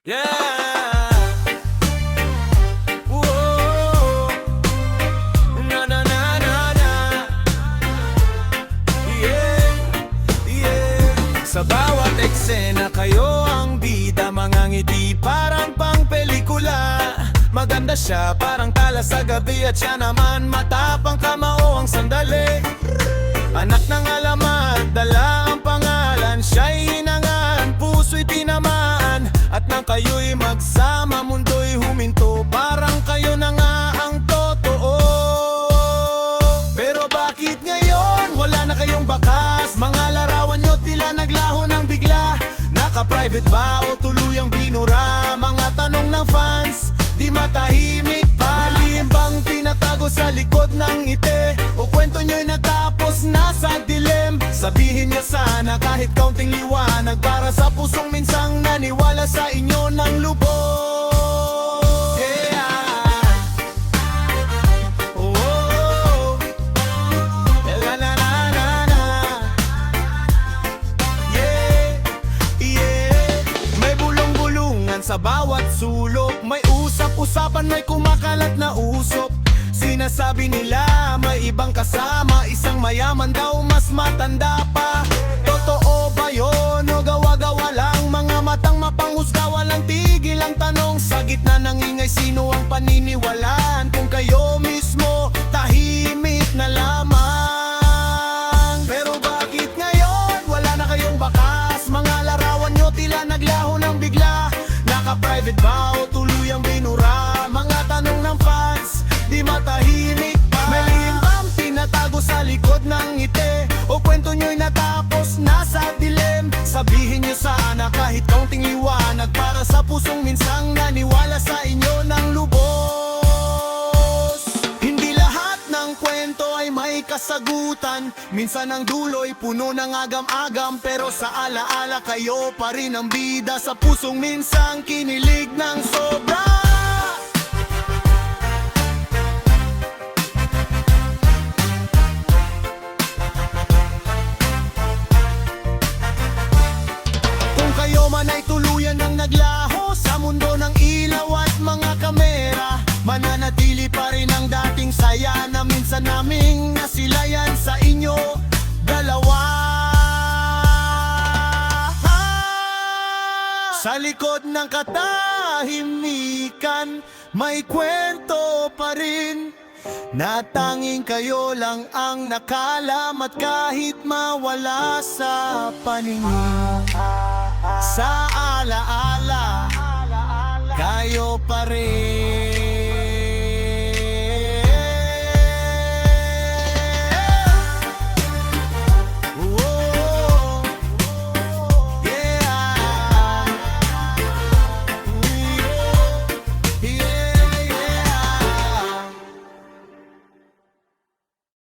Yeah. Whoa. Na na na na na. Yeah. Yeah. Sa bawat eksena kayo ang bida, mga ngiti parang pang pelikula. Maganda siya parang tala sa gabi, at siya naman matapang kamao ang sandali. Anak ng alamat, dala ang pangalan, siya'y hinangaan, puso'y tinamaan. At nang kayo'y magsama, mundo'y huminto, parang kayo na nga ang totoo. Pero bakit ngayon wala na kayong bakas? Mga larawan nyo tila naglaho ng bigla. Naka-private ba o tuluyang binura? Mga tanong ng fans, di matahimik pa. Lihim bang tinatago sa likod ng ngiti? O kwento nyo'y natapos na sa dilim? Sabihin niya sana kahit kaunting liwanag, para sa pusong minsang naniwala sa inyo ng lubos. Yeah. Oh, oh, oh. La, la, la, la, la. Yeah. Yeah. May bulong-bulungan sa bawat sulok, may usap-usapan, may kumakalat na usok. Sinasabi nila may ibang kasama, isang mayaman daw mas matanda pa. Totoo ba yun o gawa-gawa lang? Mga matang mapanghusga, walang tigil ang tanong. Sa gitna ng ingay, sino ang paniniwalaan? Kung kayo mismo, tahimik na lamang. Pero bakit ngayon wala na kayong bakas? Mga larawan nyo tila naglaho ng bigla. Naka-private ba o tuluyang binura? Mga tanong ng fans, di matahimik pa. May lihim bang tinatago sa likod ng ngiti? O kwento nyo'y natapos na sa dilim? Sabihin nyo sana kahit kaunting liwanag, para sa pusong minsang naniwala sa inyo ng lubos. Hindi lahat ng kwento ay may kasagutan. Minsan ang dulo'y puno ng agam-agam, pero sa alaala kayo pa rin ang bida. Sa pusong minsang kinilig ng sobra. Kayo man ay tuluyan ng naglaho sa mundo ng ilaw at mga kamera, mananatili pa rin ang dating saya na minsan naming nasilayan sa inyo dalawa. Sa likod ng katahimikan, may kwento pa rin na tanging kayo lang ang nakalam, at kahit mawala sa paningin, sa alaala, kayo pa rin.